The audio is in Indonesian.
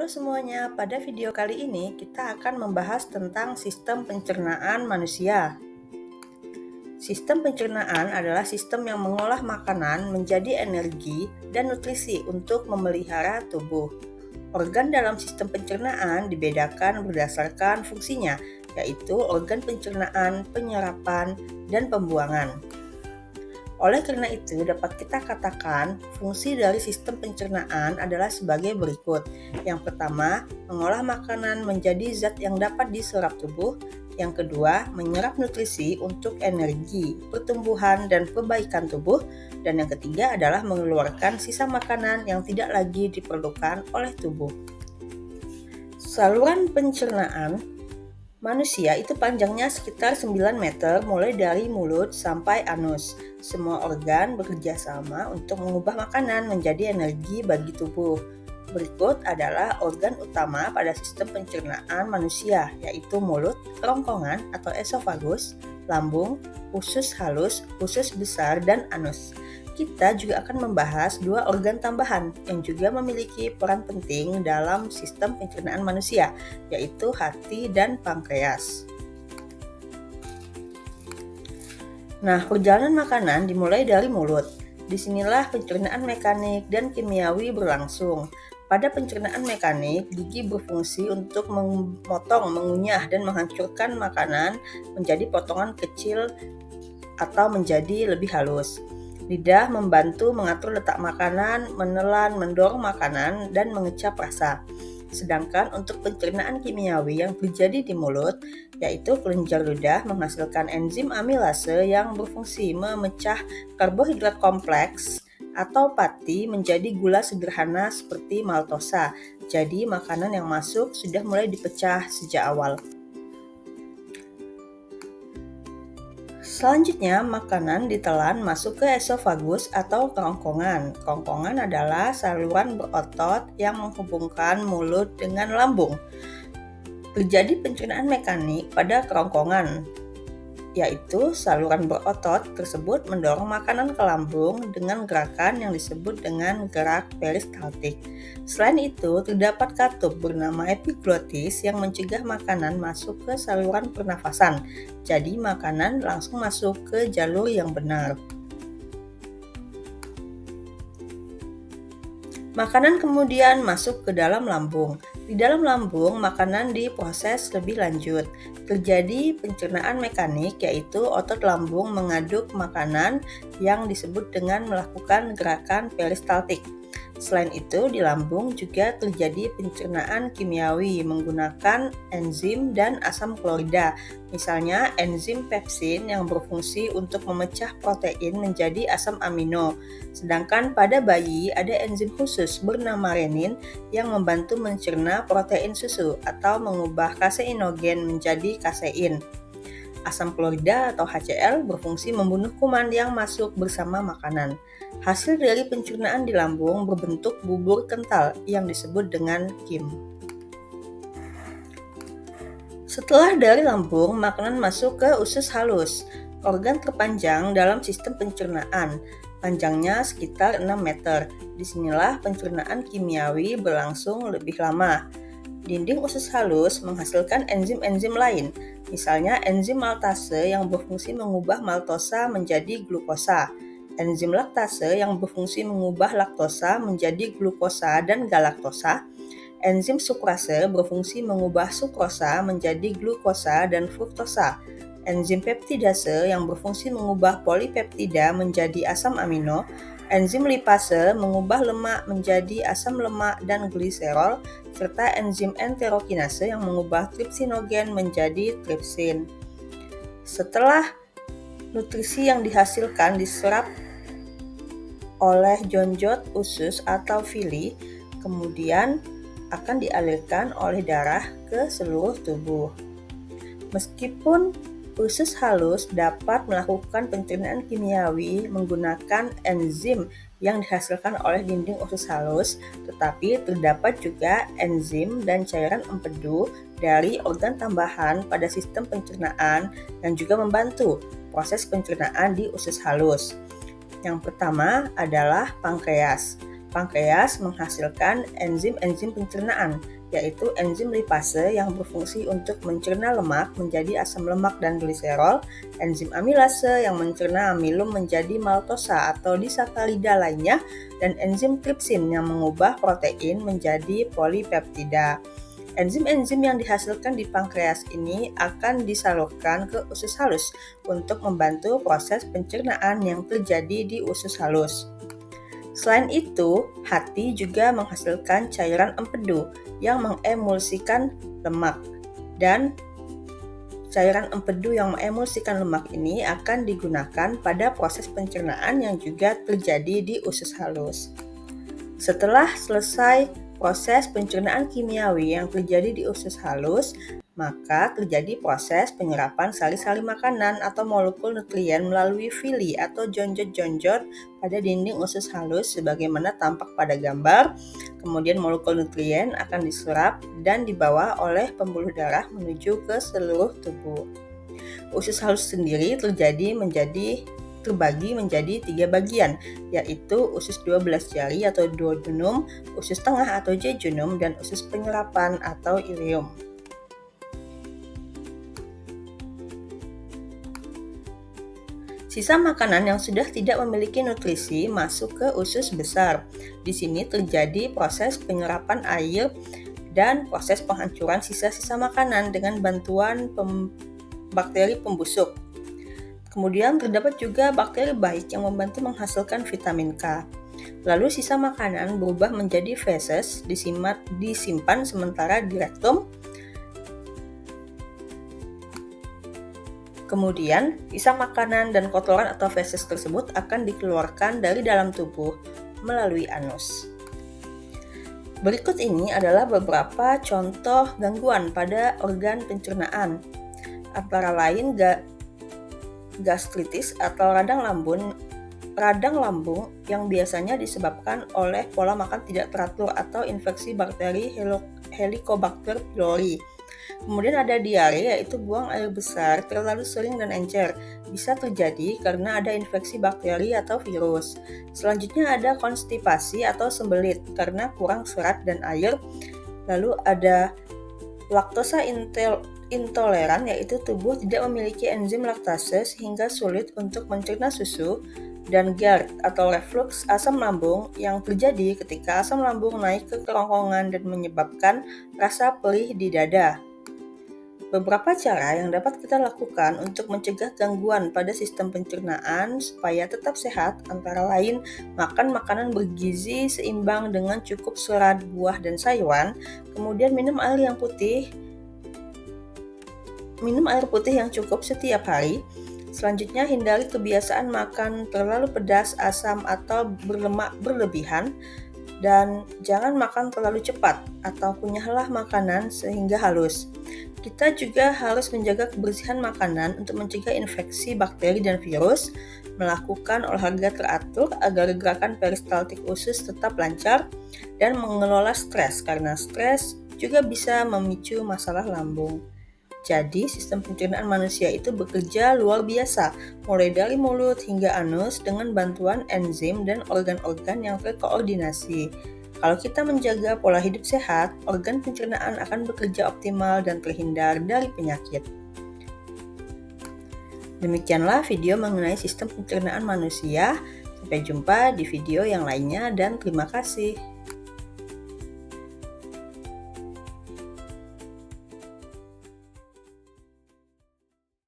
Halo semuanya, pada video kali ini kita akan membahas tentang sistem pencernaan manusia. Sistem pencernaan adalah sistem yang mengolah makanan menjadi energi dan nutrisi untuk memelihara tubuh. Organ dalam sistem pencernaan dibedakan berdasarkan fungsinya, yaitu organ pencernaan, penyerapan, dan pembuangan. Oleh karena itu, dapat kita katakan fungsi dari sistem pencernaan adalah sebagai berikut. Yang pertama, mengolah makanan menjadi zat yang dapat diserap tubuh. Yang kedua, menyerap nutrisi untuk energi, pertumbuhan, dan perbaikan tubuh. Dan yang ketiga adalah mengeluarkan sisa makanan yang tidak lagi diperlukan oleh tubuh. Saluran pencernaan manusia itu panjangnya sekitar 9 meter mulai dari mulut sampai anus. Semua organ bekerja sama untuk mengubah makanan menjadi energi bagi tubuh. Berikut adalah organ utama pada sistem pencernaan manusia, yaitu mulut, kerongkongan atau esofagus, lambung, usus halus, usus besar, dan anus. Kita juga akan membahas dua organ tambahan yang juga memiliki peran penting dalam sistem pencernaan manusia, yaitu hati dan pankreas. Nah, perjalanan makanan dimulai dari mulut. Disinilah pencernaan mekanik dan kimiawi berlangsung. Pada pencernaan mekanik, gigi berfungsi untuk memotong, mengunyah, dan menghancurkan makanan menjadi potongan kecil atau menjadi lebih halus. Lidah membantu mengatur letak makanan, menelan, mendorong makanan, dan mengecap rasa. Sedangkan untuk pencernaan kimiawi yang terjadi di mulut, yaitu kelenjar lidah menghasilkan enzim amilase yang berfungsi memecah karbohidrat kompleks atau pati menjadi gula sederhana seperti maltosa. Jadi makanan yang masuk sudah mulai dipecah sejak awal. Selanjutnya, makanan ditelan masuk ke esofagus atau kerongkongan. Kerongkongan adalah saluran berotot yang menghubungkan mulut dengan lambung. Terjadi pencernaan mekanik pada kerongkongan, yaitu saluran berotot tersebut mendorong makanan ke lambung dengan gerakan yang disebut dengan gerak peristaltik. Selain itu, terdapat katup bernama epiglotis yang mencegah makanan masuk ke saluran pernafasan. Jadi, makanan langsung masuk ke jalur yang benar. Makanan kemudian masuk ke dalam lambung. Di dalam lambung, makanan diproses lebih lanjut. Terjadi pencernaan mekanik, yaitu otot lambung mengaduk makanan yang disebut dengan melakukan gerakan peristaltik. Selain itu, di lambung juga terjadi pencernaan kimiawi menggunakan enzim dan asam klorida. Misalnya, enzim pepsin yang berfungsi untuk memecah protein menjadi asam amino. Sedangkan pada bayi ada enzim khusus bernama renin yang membantu mencerna protein susu atau mengubah kaseinogen menjadi kasein. Asam klorida atau HCl berfungsi membunuh kuman yang masuk bersama makanan. Hasil dari pencernaan di lambung berbentuk bubur kental yang disebut dengan kim. Setelah dari lambung, makanan masuk ke usus halus, organ terpanjang dalam sistem pencernaan. Panjangnya sekitar 6 meter. Disinilah pencernaan kimiawi berlangsung lebih lama. Dinding usus halus menghasilkan enzim-enzim lain, misalnya enzim maltase yang berfungsi mengubah maltosa menjadi glukosa, enzim laktase yang berfungsi mengubah laktosa menjadi glukosa dan galaktosa, enzim sukrase berfungsi mengubah sukrosa menjadi glukosa dan fruktosa, enzim peptidase yang berfungsi mengubah polipeptida menjadi asam amino, enzim lipase mengubah lemak menjadi asam lemak dan gliserol, serta enzim enterokinase yang mengubah tripsinogen menjadi tripsin. Setelah nutrisi yang dihasilkan diserap oleh jonjot usus atau villi, kemudian akan dialirkan oleh darah ke seluruh tubuh. Meskipun usus halus dapat melakukan pencernaan kimiawi menggunakan enzim yang dihasilkan oleh dinding usus halus, tetapi terdapat juga enzim dan cairan empedu dari organ tambahan pada sistem pencernaan yang juga membantu proses pencernaan di usus halus. Yang pertama adalah pankreas. Pankreas menghasilkan enzim-enzim pencernaan. yaitu enzim lipase yang berfungsi untuk mencerna lemak menjadi asam lemak dan gliserol, enzim amilase yang mencerna amilum menjadi maltosa atau disakarida lainnya, dan enzim tripsin yang mengubah protein menjadi polipeptida. Enzim-enzim yang dihasilkan di pankreas ini akan disalurkan ke usus halus untuk membantu proses pencernaan yang terjadi di usus halus. Selain itu, hati juga menghasilkan cairan empedu yang mengemulsikan lemak. Dan cairan empedu yang mengemulsikan lemak ini akan digunakan pada proses pencernaan yang juga terjadi di usus halus. Setelah selesai proses pencernaan kimiawi yang terjadi di usus halus, maka terjadi proses penyerapan sari-sari makanan atau molekul nutrien melalui villi atau jonjot-jonjot pada dinding usus halus sebagaimana tampak pada gambar. Kemudian molekul nutrien akan diserap dan dibawa oleh pembuluh darah menuju ke seluruh tubuh. Usus halus sendiri terbagi menjadi 3 bagian, yaitu usus 12 jari atau duodenum, usus tengah atau jejunum, dan usus penyerapan atau ileum. Sisa makanan yang sudah tidak memiliki nutrisi masuk ke usus besar. Di sini terjadi proses penyerapan air dan proses penghancuran sisa-sisa makanan dengan bantuan bakteri pembusuk. Kemudian terdapat juga bakteri baik yang membantu menghasilkan vitamin K. Lalu sisa makanan berubah menjadi feses, disimpan sementara di rektum. Kemudian sisa makanan dan kotoran atau feses tersebut akan dikeluarkan dari dalam tubuh melalui anus. Berikut ini adalah beberapa contoh gangguan pada organ pencernaan, antara lain gastritis atau radang lambung yang biasanya disebabkan oleh pola makan tidak teratur atau infeksi bakteri Helicobacter pylori. Kemudian ada diare, yaitu buang air besar terlalu sering dan encer. Bisa terjadi karena ada infeksi bakteri atau virus. Selanjutnya ada konstipasi atau sembelit karena kurang serat dan air. Lalu ada laktosa intoleran, yaitu tubuh tidak memiliki enzim laktase sehingga sulit untuk mencerna susu, dan GERD atau reflux asam lambung yang terjadi ketika asam lambung naik ke kerongkongan dan menyebabkan rasa perih di dada. Beberapa cara yang dapat kita lakukan untuk mencegah gangguan pada sistem pencernaan supaya tetap sehat antara lain makan makanan bergizi seimbang dengan cukup serat, buah, dan sayuran, kemudian minum air putih yang cukup setiap hari. Selanjutnya, hindari kebiasaan makan terlalu pedas, asam, atau berlemak berlebihan, dan jangan makan terlalu cepat atau kunyahlah makanan sehingga halus. Kita juga harus menjaga kebersihan makanan untuk mencegah infeksi bakteri dan virus, melakukan olahraga teratur agar gerakan peristaltik usus tetap lancar, dan mengelola stres karena stres juga bisa memicu masalah lambung. Jadi, sistem pencernaan manusia itu bekerja luar biasa, mulai dari mulut hingga anus dengan bantuan enzim dan organ-organ yang terkoordinasi. Kalau kita menjaga pola hidup sehat, organ pencernaan akan bekerja optimal dan terhindar dari penyakit. Demikianlah video mengenai sistem pencernaan manusia. Sampai jumpa di video yang lainnya dan terima kasih.